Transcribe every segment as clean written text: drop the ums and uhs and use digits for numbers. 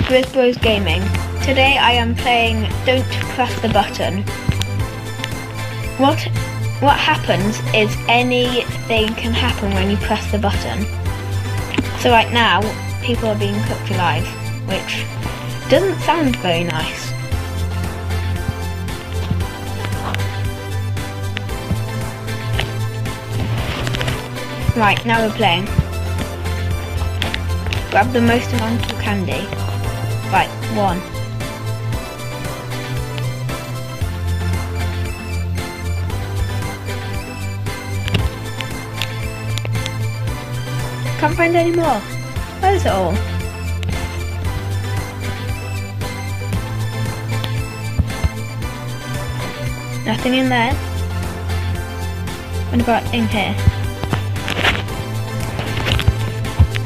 Bros Gaming. Today I am playing Don't Press the Button. What happens is anything can happen when you press the button. So right now, people are being cooked alive, which doesn't sound very nice. Right, now we're playing. Grab the most amount of candy. Right, 1. Can't find any more. Where is it all? Nothing in there. What about in here?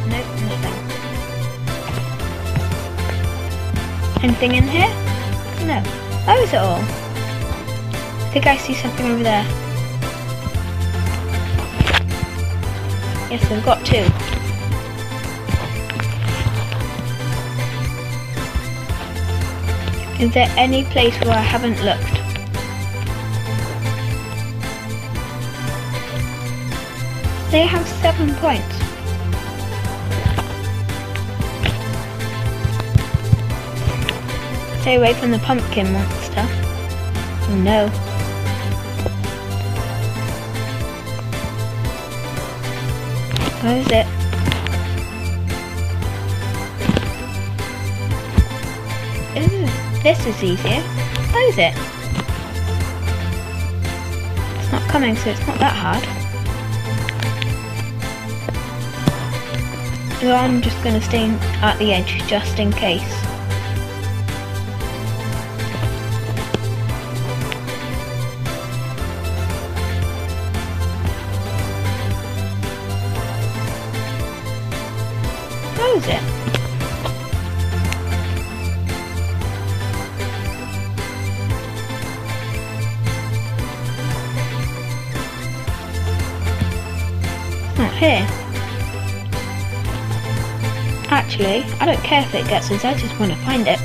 Nope, nothing. Anything in here? No. Where is it all? I think I see something over there. Yes, we've got 2. Is there any place where I haven't looked? They have 7 points. Stay away from the pumpkin monster. Oh no. Where is it? This is easier. Where is it? It's not coming, so it's not that hard. So I'm just going to stay at the edge, just in case. Where is it? It's not here. Actually, I don't care if it gets us, I just want to find it.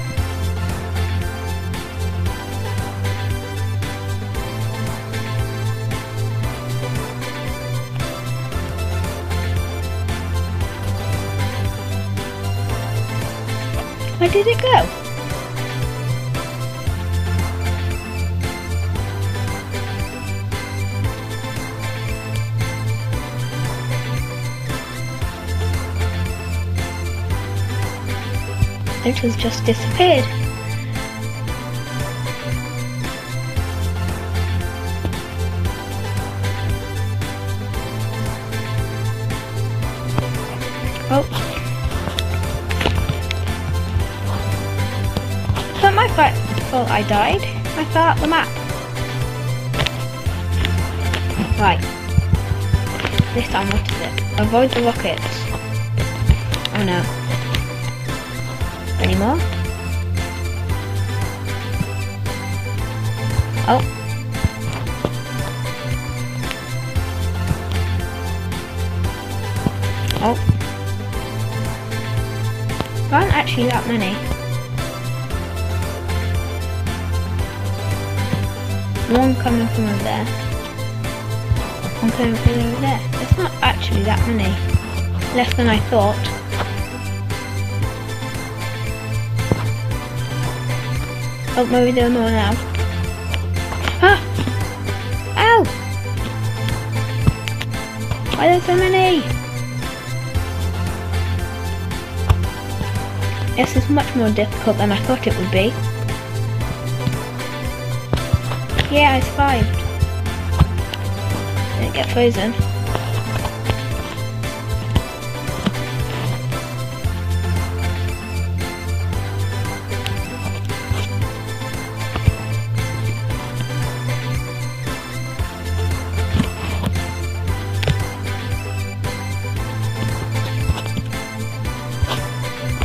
Where did it go? It has just disappeared. Oh. It's not my fault I died. I fell out the map. Right. This time, what is it? Avoid the rockets. Oh no. Any more? Oh. Oh. There aren't actually that many. One coming from over there. One coming from over there. It's not actually that many. Less than I thought. Oh, maybe there are more now. Ah! Ow! Why are there so many? This is much more difficult than I thought it would be. Yeah, I survived. Didn't get frozen.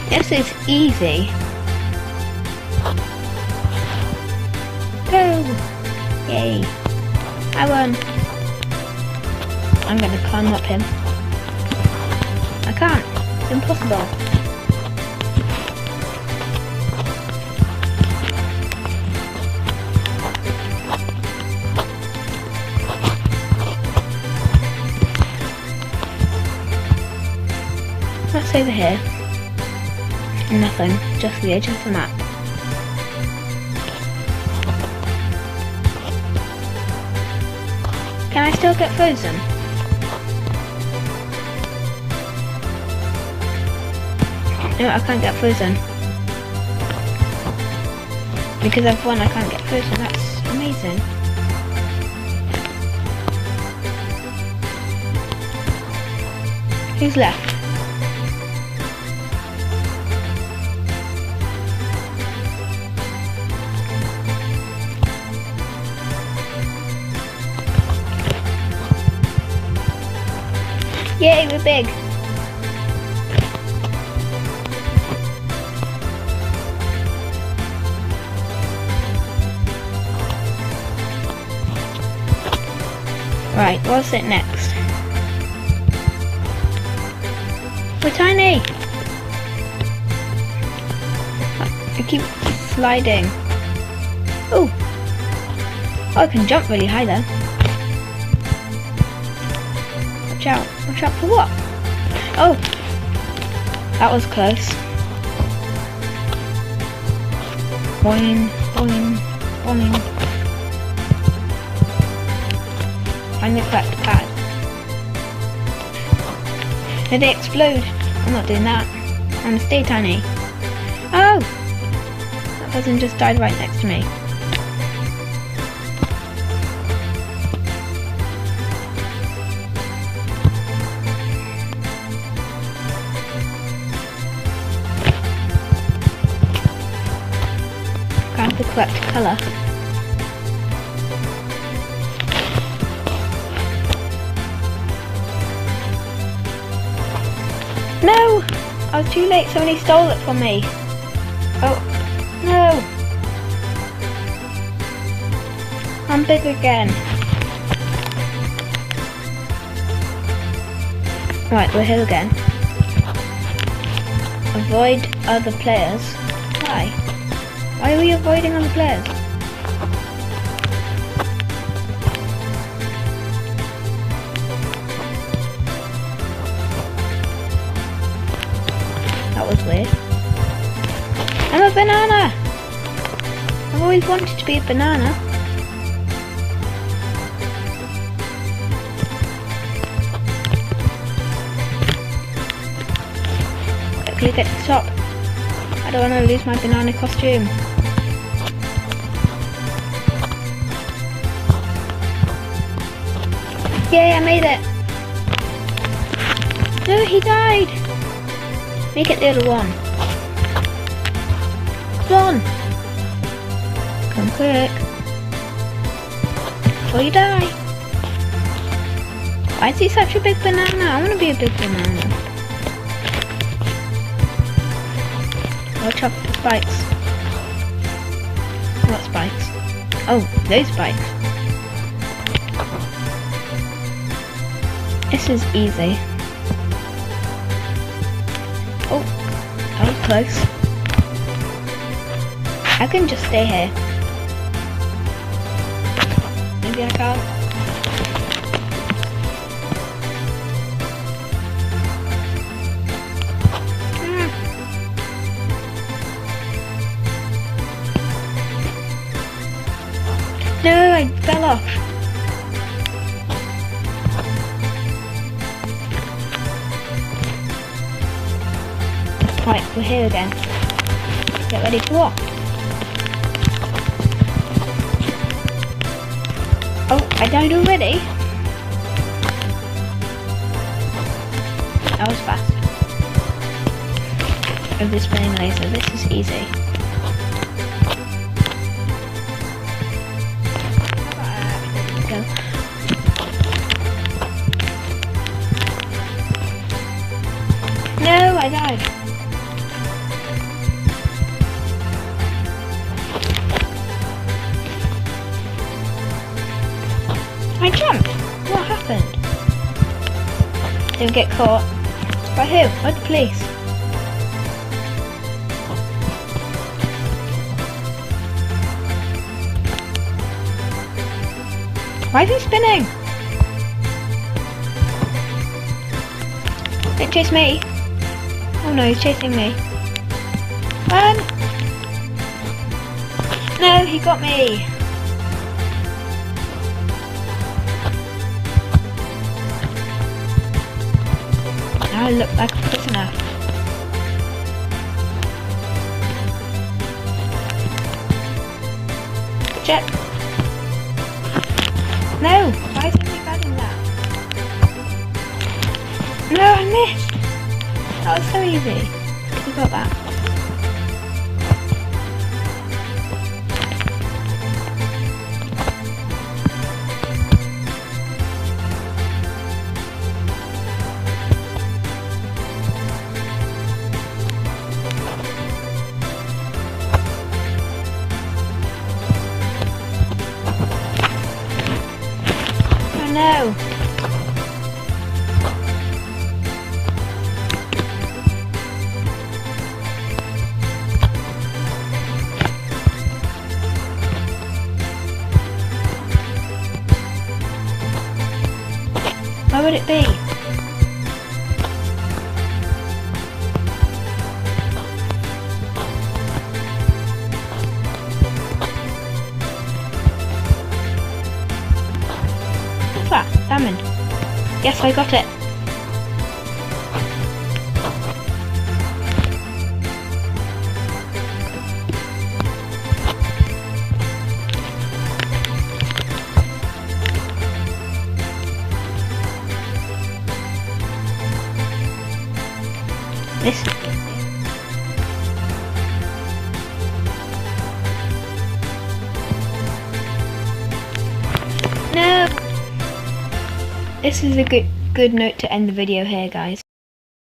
This is easy. Go! Yay! I won. I'm gonna climb up him. I can't. It's impossible. here? Nothing, just the edge of the map. Can I still get frozen? No, I can't get frozen. Because I've won, I can't get frozen. That's amazing. Who's left? Yay, we're big! Right, what's it next? We're tiny! I keep sliding. Ooh! Oh, I can jump really high then. Watch out. Watch out for what? Oh! That was close. Boing, boing, boing. Find the correct pad. Did they explode? I'm not doing that. I'm gonna stay tiny. Oh! That person just died right next to me. Grab the correct colour. No! I was too late, somebody stole it from me. Oh, no! I'm big again. Right, we're here again. Avoid other players. Why? Why are we avoiding other players? That was weird. I'm a banana! I've always wanted to be a banana. Quickly get to the top. I don't want to lose my banana costume. Yay, I made it! No, he died! Make it the other one. Come on! Come quick. Before you die. Why is he such a big banana? I want to be a big banana. Watch out for the spikes. What spikes? Oh, those spikes. This is easy. Oh, that was close. I can just stay here. Maybe I can't. No, I fell off. Right, we're here again. Get ready for what? Oh, I died already? That was fast. Oh, this spinning laser, this is easy. Go. No, I died. I jumped. What happened? Didn't get caught. By who? By the police. Why is he spinning? Don't chase me. Oh no, he's chasing me. Run! No, he got me! Now I look like a prisoner. Jet! No! Why is he guarding that? No, I missed! That was so easy. You got that. Oh no! Where would it be? What's that? Salmon. Yes, I got it. This. No. This is a good note to end the video here, guys.